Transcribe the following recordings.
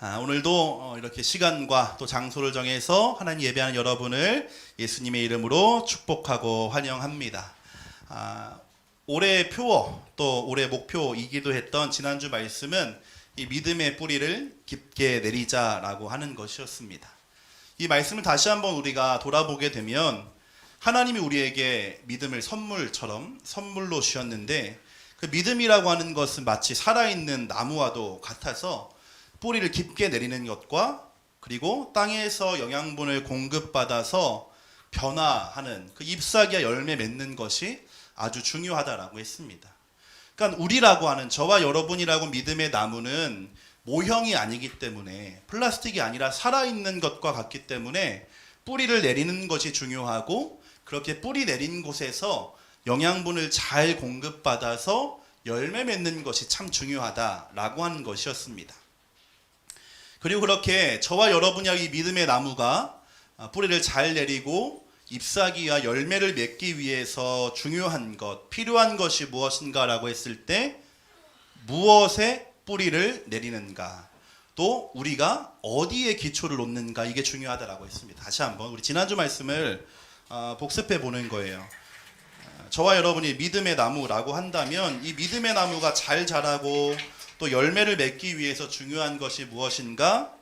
오늘도 이렇게 시간과 또 장소를 정해서 하나님 예배하는 여러분을 예수님의 이름으로 축복하고 환영합니다. 올해 표어 또 올해 목표이기도 했던 지난주 말씀은 이 믿음의 뿌리를 깊게 내리자라고 하는 것이었습니다. 이 말씀을 다시 한번 우리가 돌아보게 되면 하나님이 우리에게 믿음을 선물로 주셨는데, 그 믿음이라고 하는 것은 마치 살아있는 나무와도 같아서 뿌리를 깊게 내리는 것과, 그리고 땅에서 영양분을 공급받아서 변화하는 그 잎사귀와 열매 맺는 것이 아주 중요하다라고 했습니다. 그러니까 우리라고 하는, 저와 여러분이라고 믿음의 나무는 모형이 아니기 때문에, 플라스틱이 아니라 살아있는 것과 같기 때문에 뿌리를 내리는 것이 중요하고, 그렇게 뿌리 내린 곳에서 영양분을 잘 공급받아서 열매 맺는 것이 참 중요하다라고 하는 것이었습니다. 그리고 그렇게 저와 여러분이 이 믿음의 나무가 뿌리를 잘 내리고 잎사귀와 열매를 맺기 위해서 중요한 것, 필요한 것이 무엇인가라고 했을 때, 무엇에 뿌리를 내리는가, 또 우리가 어디에 기초를 놓는가, 이게 중요하다라고 했습니다. 다시 한번 우리 지난주 말씀을 복습해 보는 거예요. 저와 여러분이 믿음의 나무라고 한다면, 이 믿음의 나무가 잘 자라고 또 열매를 맺기 위해서 중요한 것이 무엇인가?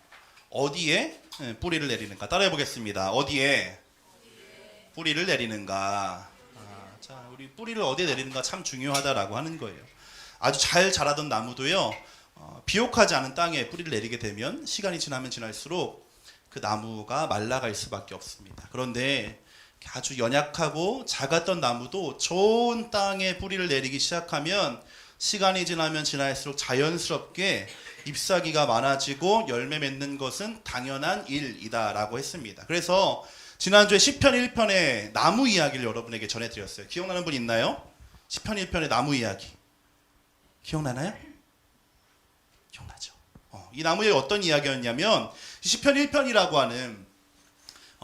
어디에 뿌리를 내리는가? 따라해 보겠습니다. 어디에 뿌리를 내리는가? 자, 우리 뿌리를 어디에 내리는가 참 중요하다라고 하는 거예요. 아주 잘 자라던 나무도요, 비옥하지 않은 땅에 뿌리를 내리게 되면 시간이 지나면 지날수록 그 나무가 말라갈 수밖에 없습니다. 그런데 아주 연약하고 작았던 나무도 좋은 땅에 뿌리를 내리기 시작하면 시간이 지나면 지날수록 자연스럽게 잎사귀가 많아지고 열매 맺는 것은 당연한 일이다라고 했습니다. 그래서 지난주에 시편 1편의 나무 이야기를 여러분에게 전해드렸어요. 기억나는 분 있나요? 시편 1편의 나무 이야기 기억나나요? 기억나죠? 이 나무의 어떤 이야기였냐면, 시편 1편이라고 하는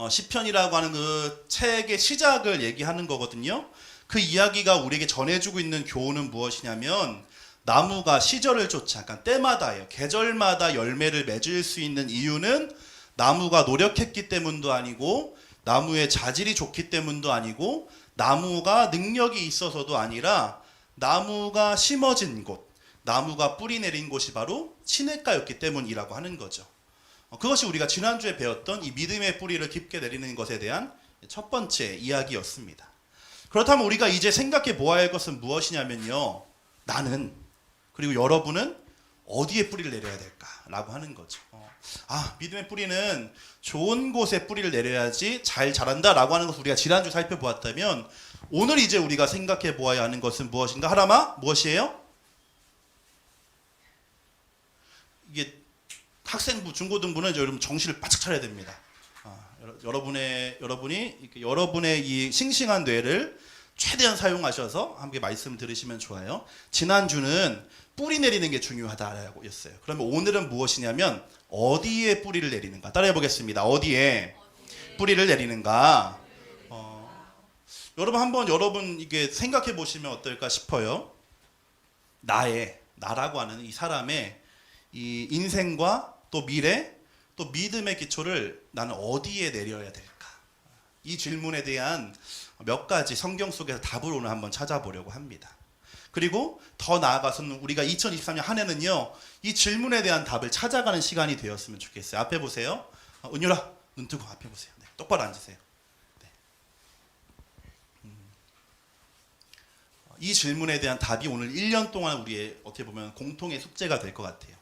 시편이라고 하는 그 책의 시작을 얘기하는 거거든요. 그 이야기가 우리에게 전해주고 있는 교훈은 무엇이냐면, 나무가 시절을 쫓아, 그러니까 때마다예요. 계절마다 열매를 맺을 수 있는 이유는 나무가 노력했기 때문도 아니고, 나무의 자질이 좋기 때문도 아니고, 나무가 능력이 있어서도 아니라, 나무가 심어진 곳, 나무가 뿌리 내린 곳이 바로 시냇가였기 때문이라고 하는 거죠. 그것이 우리가 지난주에 배웠던 이 믿음의 뿌리를 깊게 내리는 것에 대한 첫 번째 이야기였습니다. 그렇다면 우리가 이제 생각해 보아야 할 것은 무엇이냐면요, 나는, 그리고 여러분은 어디에 뿌리를 내려야 될까라고 하는 거죠. 믿음의 뿌리는 좋은 곳에 뿌리를 내려야지 잘 자란다라고 하는 것을 우리가 지난주 살펴보았다면, 오늘 이제 우리가 생각해 보아야 하는 것은 무엇인가? 하라마? 무엇이에요? 이게 학생부, 중고등부는 여러분 정신을 바짝 차려야 됩니다. 여러분의 이 싱싱한 뇌를 최대한 사용하셔서 함께 말씀 들으시면 좋아요. 지난주는 뿌리 내리는 게 중요하다라고 했어요. 그러면 오늘은 무엇이냐면, 어디에 뿌리를 내리는가? 따라해 보겠습니다. 어디에 뿌리를 내리는가? 여러분 이게 생각해 보시면 어떨까 싶어요. 나라고 하는 이 사람의 이 인생과 또 미래, 또 믿음의 기초를 나는 어디에 내려야 될까? 이 질문에 대한 몇 가지 성경 속에서 답을 오늘 한번 찾아보려고 합니다. 그리고 더 나아가서는 우리가 2023년 한 해는요, 이 질문에 대한 답을 찾아가는 시간이 되었으면 좋겠어요. 앞에 보세요. 은유라, 눈 뜨고 앞에 보세요. 네, 똑바로 앉으세요. 네. 이 질문에 대한 답이 오늘 1년 동안 우리의 어떻게 보면 공통의 숙제가 될 것 같아요.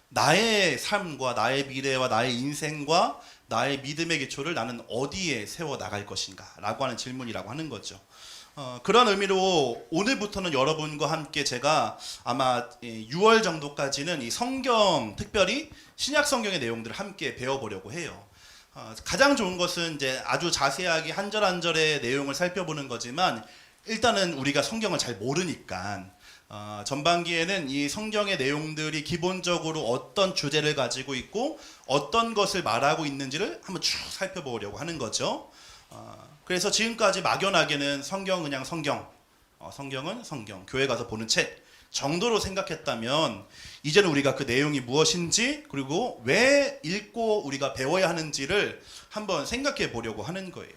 나의 삶과 나의 미래와 나의 인생과 나의 믿음의 기초를 나는 어디에 세워 나갈 것인가 라고 하는 질문이라고 하는 거죠. 그런 의미로 오늘부터는 여러분과 함께 제가 아마 6월 정도까지는 이 성경, 특별히 신약 성경의 내용들을 함께 배워보려고 해요. 가장 좋은 것은 이제 아주 자세하게 한 절 한 절의 내용을 살펴보는 거지만, 일단은 우리가 성경을 잘 모르니까 전반기에는 이 성경의 내용들이 기본적으로 어떤 주제를 가지고 있고 어떤 것을 말하고 있는지를 한번 쭉 살펴보려고 하는 거죠. 그래서 지금까지 막연하게는 성경은 성경, 교회 가서 보는 책, 정도로 생각했다면 이제는 우리가 그 내용이 무엇인지 그리고 왜 읽고 우리가 배워야 하는지를 한번 생각해 보려고 하는 거예요.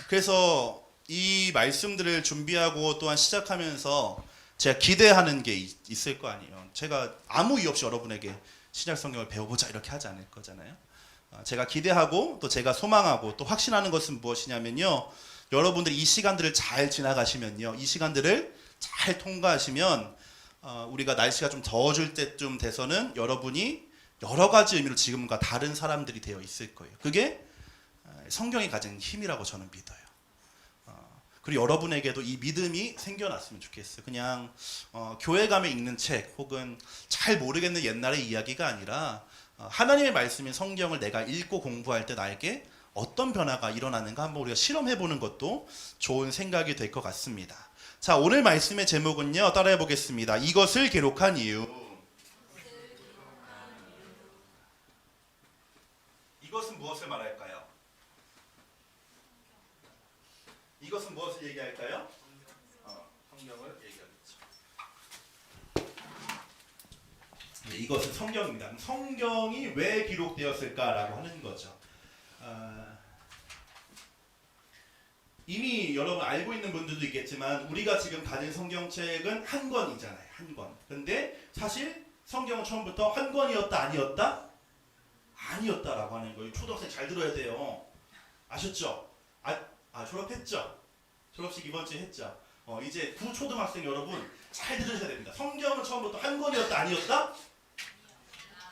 그래서 이 말씀들을 준비하고 또한 시작하면서 제가 기대하는 게 있을 거 아니에요. 제가 아무 이유 없이 여러분에게 신약 성경을 배워보자 이렇게 하지 않을 거잖아요. 제가 기대하고 또 제가 소망하고 또 확신하는 것은 무엇이냐면요. 여러분들이 이 시간들을 잘 지나가시면요. 이 시간들을 잘 통과하시면 우리가 날씨가 좀 더워질 때쯤 돼서는 여러분이 여러 가지 의미로 지금과 다른 사람들이 되어 있을 거예요. 그게 성경이 가진 힘이라고 저는 믿어요. 그리고 여러분에게도 이 믿음이 생겨났으면 좋겠어요. 그냥 교회 가면 읽는 책 혹은 잘 모르겠는 옛날의 이야기가 아니라 하나님의 말씀인 성경을 내가 읽고 공부할 때 나에게 어떤 변화가 일어나는가 한번 우리가 실험해보는 것도 좋은 생각이 될 것 같습니다. 자, 오늘 말씀의 제목은요. 따라해 보겠습니다. 이것을 기록한 이유. 이것은 무엇을 말할까요? 이것은 무엇을 얘기할까요? 성경을 얘기하겠죠. 네, 이것은 성경입니다. 성경이 왜 기록되었을까라고 하는 거죠. 이미 여러분 알고 있는 분들도 있겠지만 우리가 지금 가진 성경책은 한 권이잖아요. 한 권. 근데 사실 성경은 처음부터 한 권이었다 아니었다? 아니었다라고 하는 거예요. 초등학생 잘 들어야 돼요. 아셨죠? 졸업했죠? 졸업식 이번 주에 했죠? 이제 구초등학생 여러분 잘 들으셔야 됩니다. 성경은 처음부터 한 권이었다 아니었다?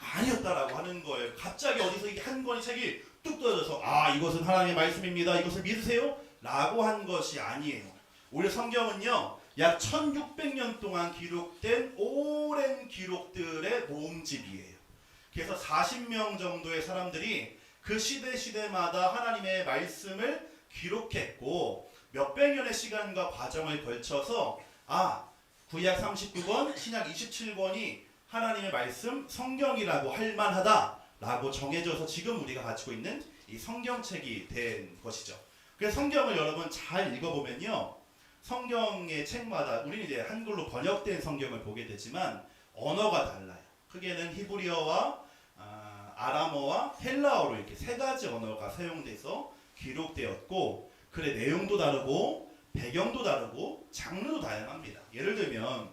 아니었다라고 하는 거예요. 갑자기 어디서 이게 한 권의 책이 뚝 떨어져서 이것은 하나님의 말씀입니다. 이것을 믿으세요? 라고 한 것이 아니에요. 오히려 성경은요. 약 1600년 동안 기록된 오랜 기록들의 모음집이에요. 그래서 40명 정도의 사람들이 그 시대마다 하나님의 말씀을 기록했고 몇백 년의 시간과 과정을 걸쳐서 구약 39권, 신약 27권이 하나님의 말씀 성경이라고 할 만하다라고 정해져서 지금 우리가 가지고 있는 이 성경책이 된 것이죠. 그래서 성경을 여러분 잘 읽어보면요. 성경의 책마다 우리는 이제 한글로 번역된 성경을 보게 되지만 언어가 달라요. 크게는 히브리어와 아람어와 헬라어로 이렇게 세 가지 언어가 사용돼서 기록되었고 글의 내용도 다르고 배경도 다르고 장르도 다양합니다. 예를 들면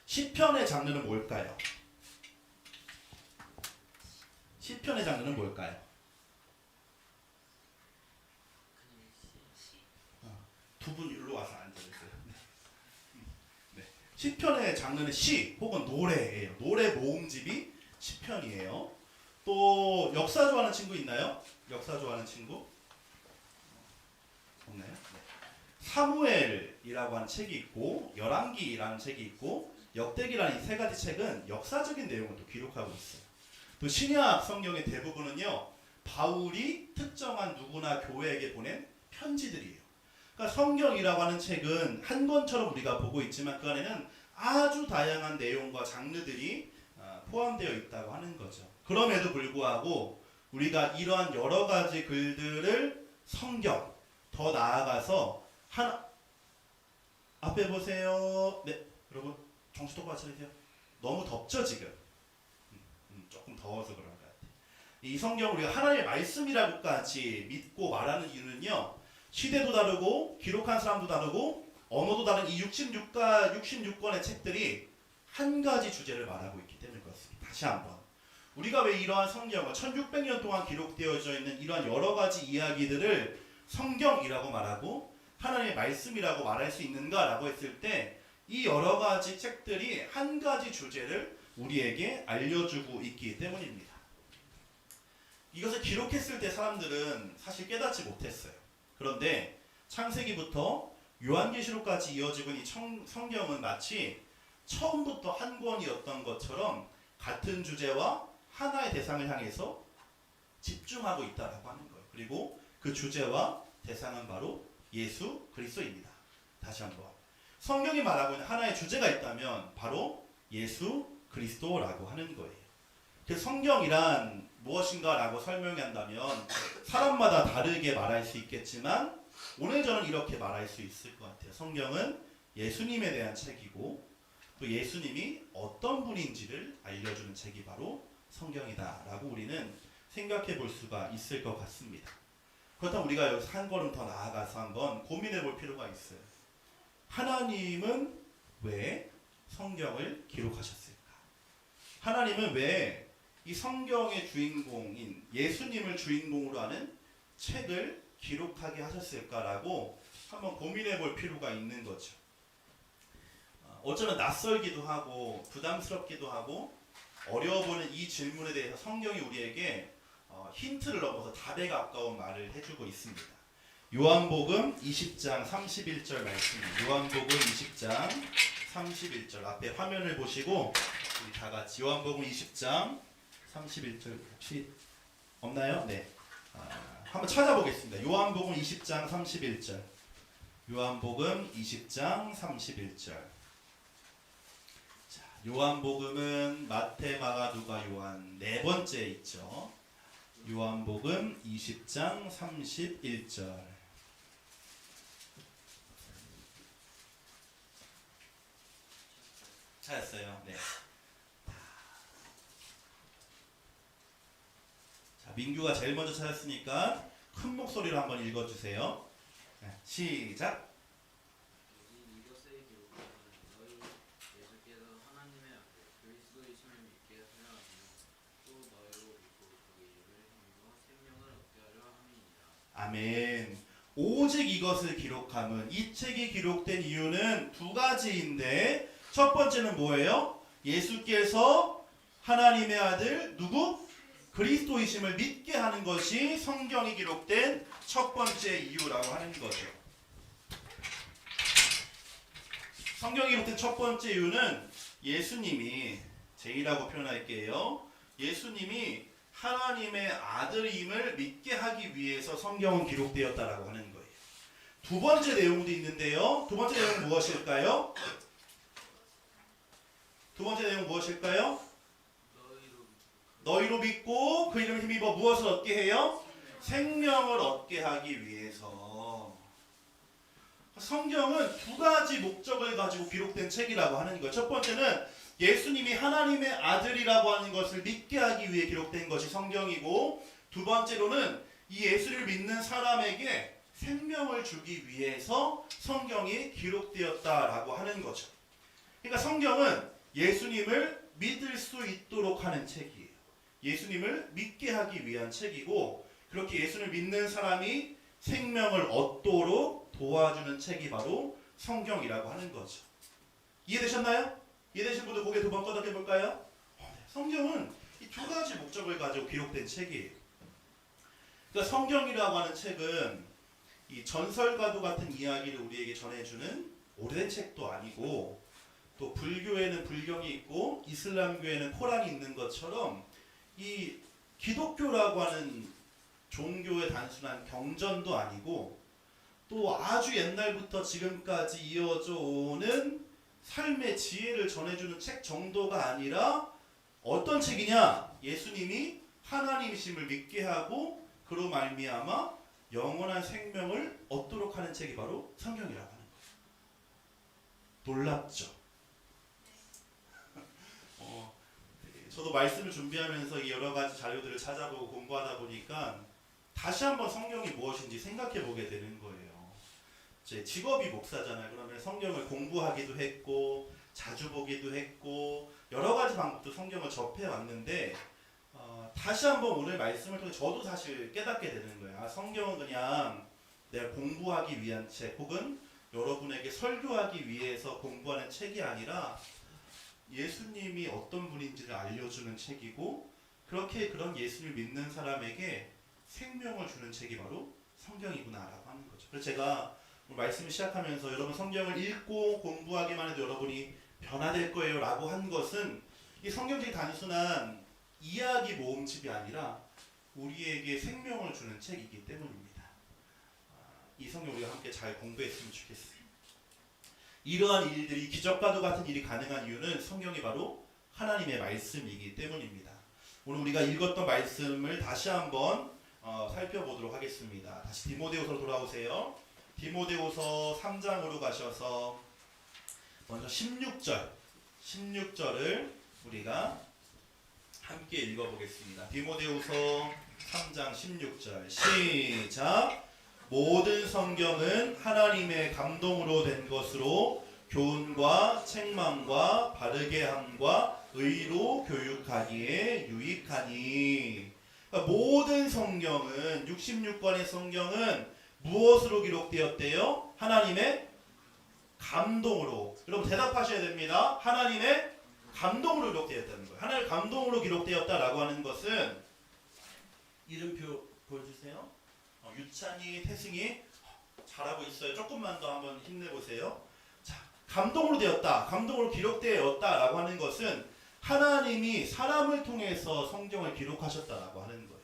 시편의 장르는 뭘까요? 시편의 장르는 뭘까요? 두 분 일로 와서 앉아주세요. 네. 시편의 장르는 시 혹은 노래예요. 노래 모음집이 시편이에요. 또 역사 좋아하는 친구 있나요? 역사 좋아하는 친구? 없나요? 네. 사무엘이라고 하는 책이 있고 열왕기라는 책이 있고 역대기라는 이 세 가지 책은 역사적인 내용을 또 기록하고 있어요. 또 신약 성경의 대부분은요. 바울이 특정한 누구나 교회에게 보낸 편지들이에요. 그러니까 성경이라고 하는 책은 한 권처럼 우리가 보고 있지만 그 안에는 아주 다양한 내용과 장르들이 포함되어 있다고 하는 거죠. 그럼에도 불구하고 우리가 이러한 여러 가지 글들을 성경, 더 나아가서 앞에 보세요. 네, 여러분 정신 똑바로 차리세요. 너무 덥죠 지금? 조금 더워서 그런 것 같아요. 이 성경 우리가 하나님의 말씀이라고까지 믿고 말하는 이유는요. 시대도 다르고 기록한 사람도 다르고 언어도 다른 이 66권의 책들이 한 가지 주제를 말하고 있기 때문에 그렇습니다. 다시 한번 우리가 왜 이러한 성경을 1600년 동안 기록되어져 있는 이러한 여러 가지 이야기들을 성경이라고 말하고 하나님의 말씀이라고 말할 수 있는가라고 했을 때 이 여러 가지 책들이 한 가지 주제를 우리에게 알려주고 있기 때문입니다. 이것을 기록했을 때 사람들은 사실 깨닫지 못했어요. 그런데 창세기부터 요한계시록까지 이어지고 있는 이 성경은 마치 처음부터 한 권이었던 것처럼 같은 주제와 하나의 대상을 향해서 집중하고 있다라고 하는 거예요. 그리고 그 주제와 대상은 바로 예수 그리스도입니다. 다시 한번 성경이 말하고 있는 하나의 주제가 있다면 바로 예수 그리스도라고 하는 거예요. 그래서 성경이란 무엇인가라고 설명한다면 사람마다 다르게 말할 수 있겠지만 오늘 저는 이렇게 말할 수 있을 것 같아요. 성경은 예수님에 대한 책이고 또 예수님이 어떤 분인지를 알려주는 책이 바로 성경이다라고 우리는 생각해 볼 수가 있을 것 같습니다. 그렇다면 우리가 여기서 한 걸음 더 나아가서 한번 고민해 볼 필요가 있어요. 하나님은 왜 성경을 기록하셨을까? 하나님은 왜 이 성경의 주인공인 예수님을 주인공으로 하는 책을 기록하게 하셨을까라고 한번 고민해 볼 필요가 있는 거죠. 어쩌면 낯설기도 하고 부담스럽기도 하고 어려워 보이는 이 질문에 대해서 성경이 우리에게 힌트를 넘어서 답에 가까운 말을 해주고 있습니다. 요한복음 20장 31절 말씀입니다. 요한복음 20장 31절 앞에 화면을 보시고 우리 다 같이 요한복음 20장 31절 혹시 없나요? 네. 한번 찾아보겠습니다. 요한복음 20장 31절. 요한복음 20장 31절. 자, 요한복음은 마태, 마가, 누가, 요한 네 번째 있죠. 요한복음 20장 31절. 찾았어요. 네. 자, 민규가 제일 먼저 찾았으니까 큰 목소리로 한번 읽어주세요. 네, 시작. 이것을 기록하는 너희 예수께서 하나님의 아들 그리스도이심을 믿게 하려 하며 또 너희로 믿고 그 이름을 힘입어 생명을 얻게 하려 함이니라. 아멘. 오직 이것을 기록함은 이 책이 기록된 이유는 두 가지인데 첫 번째는 뭐예요? 예수께서 하나님의 아들 누구? 그리스도이심을 믿게 하는 것이 성경이 기록된 첫 번째 이유라고 하는 거죠. 성경이 기록된 첫 번째 이유는 예수님이 제이라고 표현할게요. 예수님이 하나님의 아들임을 믿게 하기 위해서 성경은 기록되었다라고 하는 거예요. 두 번째 내용도 있는데요. 두 번째 내용은 무엇일까요? 두 번째 내용 무엇일까요? 너희로 믿고 그 이름을 힘입어 무엇을 얻게 해요? 생명을 얻게 하기 위해서. 성경은 두 가지 목적을 가지고 기록된 책이라고 하는 거예요. 첫 번째는 예수님이 하나님의 아들이라고 하는 것을 믿게 하기 위해 기록된 것이 성경이고, 두 번째로는 이 예수를 믿는 사람에게 생명을 주기 위해서 성경이 기록되었다라고 하는 거죠. 그러니까 성경은 예수님을 믿을 수 있도록 하는 책이에요. 예수님을 믿게 하기 위한 책이고, 그렇게 예수를 믿는 사람이 생명을 얻도록 도와주는 책이 바로 성경이라고 하는 거죠. 이해되셨나요? 이해되신 분들 고개 두 번 끄덕여 볼까요? 성경은 이 두 가지 목적을 가지고 기록된 책이에요. 그러니까 성경이라고 하는 책은 이 전설과도 같은 이야기를 우리에게 전해주는 오래된 책도 아니고, 또 불교에는 불경이 있고 이슬람교에는 코란이 있는 것처럼 이 기독교라고 하는 종교의 단순한 경전도 아니고, 또 아주 옛날부터 지금까지 이어져 오는 삶의 지혜를 전해주는 책 정도가 아니라 어떤 책이냐? 예수님이 하나님이심을 믿게 하고 그로 말미암아 영원한 생명을 얻도록 하는 책이 바로 성경이라고 하는 거예요. 놀랍죠? 저도 말씀을 준비하면서 여러 가지 자료들을 찾아보고 공부하다 보니까 다시 한번 성경이 무엇인지 생각해 보게 되는 거예요. 제 직업이 목사잖아요. 그러면 성경을 공부하기도 했고 자주 보기도 했고 여러 가지 방법도 성경을 접해 왔는데 다시 한번 오늘 말씀을 통해 저도 사실 깨닫게 되는 거예요. 성경은 그냥 내가 공부하기 위한 책 혹은 여러분에게 설교하기 위해서 공부하는 책이 아니라 예수님이 어떤 분인지를 알려주는 책이고, 그렇게 그런 예수를 믿는 사람에게 생명을 주는 책이 바로 성경이구나라고 하는 거죠. 그래서 제가 말씀을 시작하면서 여러분 성경을 읽고 공부하기만 해도 여러분이 변화될 거예요 라고 한 것은 이 성경책이 단순한 이야기 모음집이 아니라 우리에게 생명을 주는 책이기 때문입니다. 이 성경 우리가 함께 잘 공부했으면 좋겠어요. 이러한 일들이 기적과도 같은 일이 가능한 이유는 성경이 바로 하나님의 말씀이기 때문입니다. 오늘 우리가 읽었던 말씀을 다시 한번 살펴보도록 하겠습니다. 다시 디모데후서로 돌아오세요. 디모데후서 3장으로 가셔서 먼저 16절 16절을 우리가 함께 읽어보겠습니다. 디모데후서 3장 16절 시작. 모든 성경은 하나님의 감동으로 된 것으로 교훈과 책망과 바르게 함과 의로 교육하기에 유익하니. 그러니까 모든 성경은 66권의 성경은 무엇으로 기록되었대요? 하나님의 감동으로. 여러분 대답하셔야 됩니다. 하나님의 감동으로 기록되었다는 거예요. 하나님의 감동으로 기록되었다라고 하는 것은 이름표 보여주세요. 유찬이, 태승이 잘하고 있어요. 조금만 더 한번 힘내보세요. 자, 감동으로 되었다, 감동으로 기록되었다라고 하는 것은 하나님이 사람을 통해서 성경을 기록하셨다라고 하는 거예요.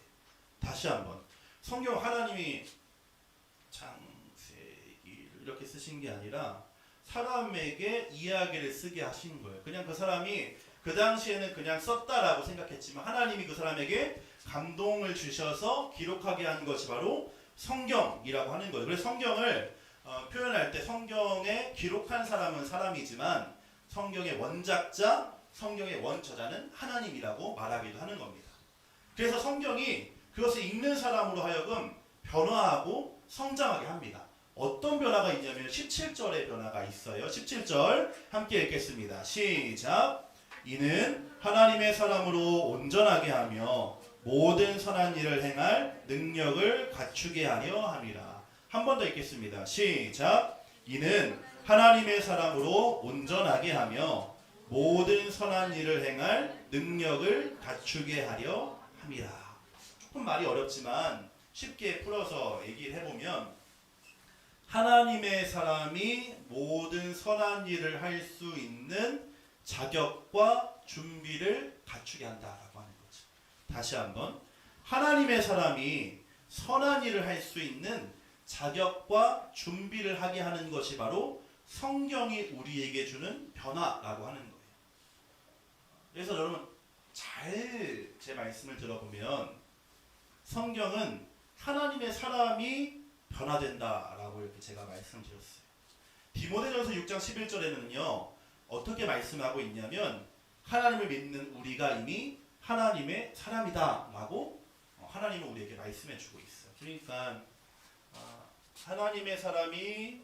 다시 한번, 성경 하나님이 창세기를 이렇게 쓰신 게 아니라 사람에게 이야기를 쓰게 하신 거예요. 그냥 그 사람이 그 당시에는 그냥 썼다라고 생각했지만 하나님이 그 사람에게 감동을 주셔서 기록하게 한 것이 바로 성경이라고 하는 거예요. 그래서 성경을 표현할 때 성경에 기록한 사람은 사람이지만 성경의 원작자, 성경의 원저자는 하나님이라고 말하기도 하는 겁니다. 그래서 성경이 그것을 읽는 사람으로 하여금 변화하고 성장하게 합니다. 어떤 변화가 있냐면 17절의 변화가 있어요. 17절 함께 읽겠습니다. 시작. 이는 하나님의 사람으로 온전하게 하며 모든 선한 일을 행할 능력을 갖추게 하려 함이라. 한 번 더 읽겠습니다. 시작. 이는 하나님의 사람으로 온전하게 하며 모든 선한 일을 행할 능력을 갖추게 하려 함이라. 조금 말이 어렵지만 쉽게 풀어서 얘기를 해보면 하나님의 사람이 모든 선한 일을 할 수 있는 자격과 준비를 갖추게 한다라고 하는 거죠. 다시 한번, 하나님의 사람이 선한 일을 할 수 있는 자격과 준비를 하게 하는 것이 바로 성경이 우리에게 주는 변화라고 하는 거예요. 그래서 여러분 잘 제 말씀을 들어보면 성경은 하나님의 사람이 변화된다라고 이렇게 제가 말씀드렸어요. 디모데전서 6장 11절에는요 어떻게 말씀하고 있냐면 하나님을 믿는 우리가 이미 하나님의 사람이다라고 하나님은 우리에게 말씀해주고 있어요. 그러니까 하나님의 사람이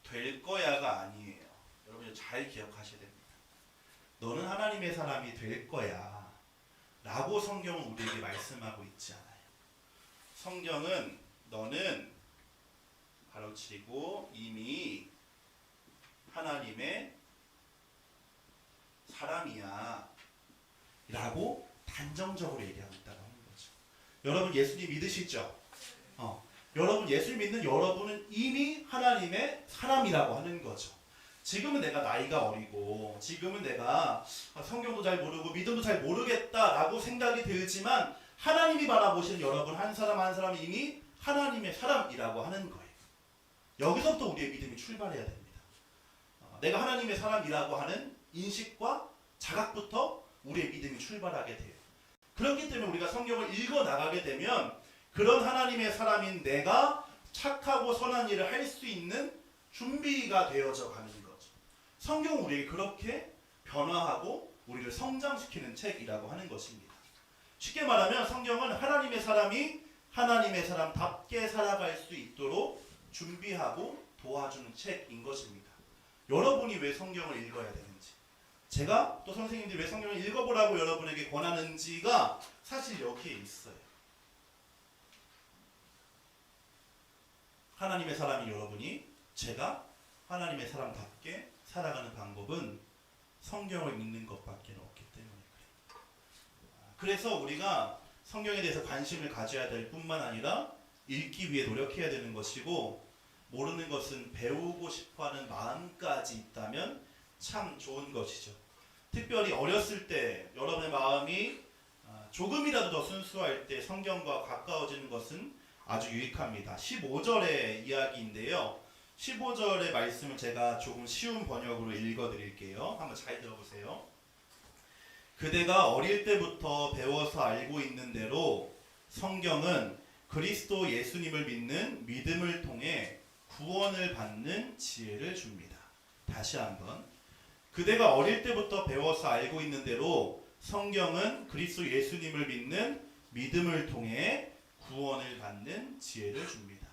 될 거야가 아니에요. 여러분 잘 기억하셔야 됩니다. 너는 하나님의 사람이 될 거야 라고 성경은 우리에게 말씀하고 있지 않아요. 성경은 너는 가로치고 이미 하나님의 사람이야 라고 단정적으로 얘기하고 있다고 하는 거죠. 여러분 예수님 믿으시죠? 여러분 예수를 믿는 여러분은 이미 하나님의 사람이라고 하는 거죠. 지금은 내가 나이가 어리고 지금은 내가 성경도 잘 모르고 믿음도 잘 모르겠다라고 생각이 들지만 하나님이 바라보시는 여러분 한 사람 한 사람이 이미 하나님의 사람이라고 하는 거예요. 여기서부터 우리의 믿음이 출발해야 됩니다. 내가 하나님의 사람이라고 하는 인식과 자각부터 우리의 믿음이 출발하게 돼요. 그렇기 때문에 우리가 성경을 읽어 나가게 되면 그런 하나님의 사람인 내가 착하고 선한 일을 할 수 있는 준비가 되어져 가는 거죠. 성경은 우리에게 그렇게 변화하고 우리를 성장시키는 책이라고 하는 것입니다. 쉽게 말하면 성경은 하나님의 사람이 하나님의 사람답게 살아갈 수 있도록 준비하고 도와주는 책인 것입니다. 여러분이 왜 성경을 읽어야 되는지, 제가 또 선생님들이 왜 성경을 읽어보라고 여러분에게 권하는지가 사실 여기에 있어요. 하나님의 사람인 여러분이, 제가 하나님의 사람답게 살아가는 방법은 성경을 읽는 것밖에 없기 때문에 그래요. 그래서 우리가 성경에 대해서 관심을 가져야 될 뿐만 아니라 읽기 위해 노력해야 되는 것이고, 모르는 것은 배우고 싶어하는 마음까지 있다면 참 좋은 것이죠. 특별히 어렸을 때 여러분의 마음이 조금이라도 더 순수할 때 성경과 가까워지는 것은 아주 유익합니다. 15절의 이야기인데요. 15절의 말씀을 제가 조금 쉬운 번역으로 읽어드릴게요. 한번 잘 들어보세요. 그대가 어릴 때부터 배워서 알고 있는 대로 성경은 그리스도 예수님을 믿는 믿음을 통해 구원을 받는 지혜를 줍니다. 다시 한번. 그대가 어릴 때부터 배워서 알고 있는 대로 성경은 그리스도 예수님을 믿는 믿음을 통해 구원을 받는 지혜를 줍니다.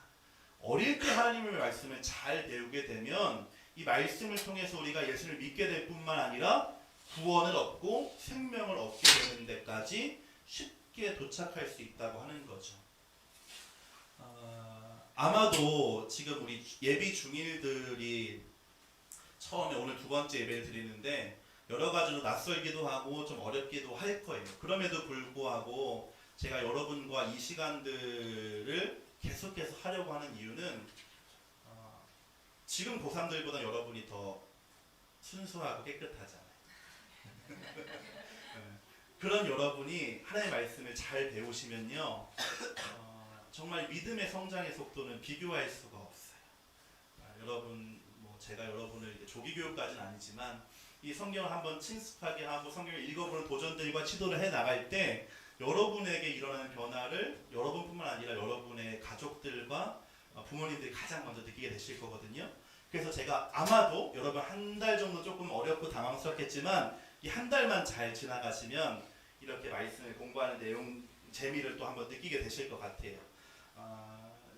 어릴 때 하나님의 말씀을 잘 배우게 되면 이 말씀을 통해서 우리가 예수를 믿게 될 뿐만 아니라 구원을 얻고 생명을 얻게 되는 데까지 쉽게 도착할 수 있다고 하는 거죠. 아마도 지금 우리 예비 중일들이 처음에 오늘 두 번째 예배를 드리는데 여러 가지로 낯설기도 하고 좀 어렵기도 할 거예요. 그럼에도 불구하고 제가 여러분과 이 시간들을 계속해서 하려고 하는 이유는 지금 고3들보다 여러분이 더 순수하고 깨끗하잖아요. 그런 여러분이 하나님의 말씀을 잘 배우시면요, 정말 믿음의 성장의 속도는 비교할 수가 없어요. 여러분, 제가 여러분을 이제 조기 교육까지는 아니지만 이 성경을 한번 친숙하게 하고 성경을 읽어보는 도전들과 시도를 해 나갈 때 여러분에게 일어나는 변화를 여러분뿐만 아니라 여러분의 가족들과 부모님들이 가장 먼저 느끼게 되실 거거든요. 그래서 제가 아마도 여러분 한 달 정도 조금 어렵고 당황스럽겠지만 이 한 달만 잘 지나가시면 이렇게 말씀을 공부하는 내용 재미를 또 한번 느끼게 되실 것 같아요.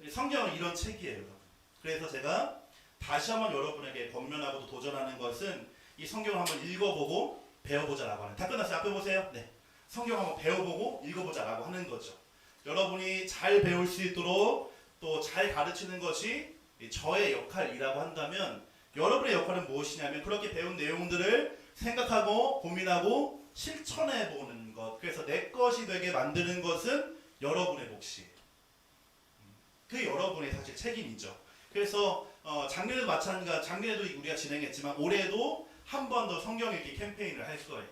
성경은 이런 책이에요, 여러분. 그래서 제가 다시 한번 여러분에게 권면하고 도전하는 것은 이 성경을 한번 읽어보고 배워보자라고 하는. 다 끝났어요? 앞에 보세요. 네. 성경 한번 배워보고 읽어보자라고 하는 거죠. 여러분이 잘 배울 수 있도록 또 잘 가르치는 것이 저의 역할이라고 한다면 여러분의 역할은 무엇이냐면 그렇게 배운 내용들을 생각하고 고민하고 실천해보는 것. 그래서 내 것이 되게 만드는 것은 여러분의 몫이에요. 그게 여러분의 사실 책임이죠. 그래서 작년에도 마찬가지, 작년에도 우리가 진행했지만 올해도 한 번 더 성경 읽기 캠페인을 할 거예요.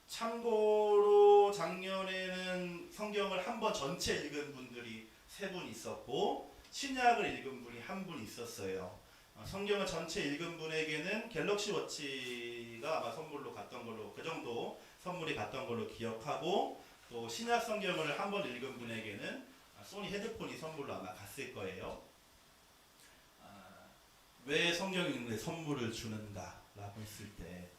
참고로 작년에는 성경을 한 번 전체 읽은 분들이 3분 있었고 신약을 읽은 분이 1분 있었어요. 성경을 전체 읽은 분에게는 갤럭시 워치가 아마 선물로 갔던 걸로, 그 정도 선물이 갔던 걸로 기억하고, 또 신약 성경을 한 번 읽은 분에게는 소니 헤드폰이 선물로 아마 갔을 거예요. 왜 성경 읽는데 선물을 주는가라고 했을 때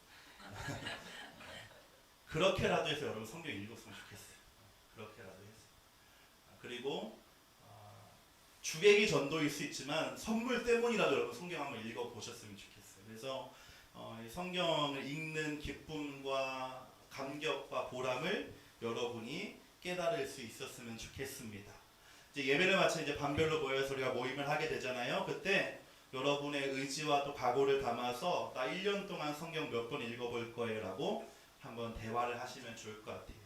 그렇게라도 해서 여러분 성경 읽었으면 좋겠어요. 그렇게라도 해서. 그리고 주객이 전도일 수 있지만 선물 때문이라도 여러분 성경 한번 읽어보셨으면 좋겠어요. 그래서 성경을 읽는 기쁨과 감격과 보람을 여러분이 깨달을 수 있었으면 좋겠습니다. 이제 예배를 마쳐 이제 반별로 모여서 우리가 모임을 하게 되잖아요. 그때 여러분의 의지와 또 각오를 담아서 나 1년 동안 성경 몇 번 읽어볼 거예요 라고 한번 대화를 하시면 좋을 것 같아요.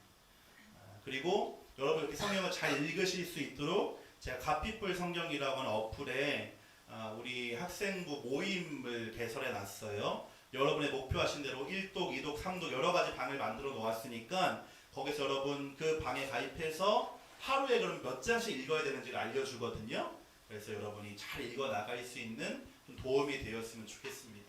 그리고 여러분 이렇게 성경을 잘 읽으실 수 있도록 제가 갓피플 성경이라고 하는 어플에 우리 학생부 모임을 개설해 놨어요. 여러분의 목표하신 대로 1독, 2독, 3독 여러 가지 방을 만들어 놓았으니까 거기서 여러분 그 방에 가입해서 하루에 그럼 몇 장씩 읽어야 되는지를 알려주거든요. 그래서 여러분이 잘 읽어 나갈 수 있는 좀 도움이 되었으면 좋겠습니다.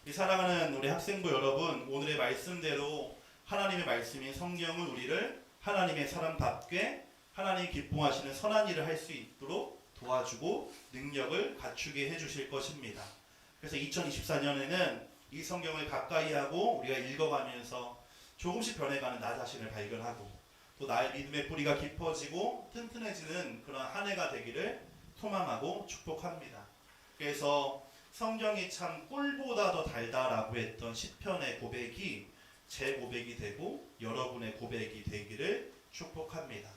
이 사랑하는 우리 학생부 여러분, 오늘의 말씀대로 하나님의 말씀인 성경은 우리를 하나님의 사람답게 하나님이 기뻐하시는 선한 일을 할 수 있도록 도와주고 능력을 갖추게 해주실 것입니다. 그래서 2024년에는 이 성경을 가까이 하고 우리가 읽어가면서 조금씩 변해가는 나 자신을 발견하고 또 나의 믿음의 뿌리가 깊어지고 튼튼해지는 그런 한 해가 되기를 소망하고 축복합니다. 그래서 성경이 참 꿀보다 더 달다라고 했던 시편의 고백이 제 고백이 되고 여러분의 고백이 되기를 축복합니다.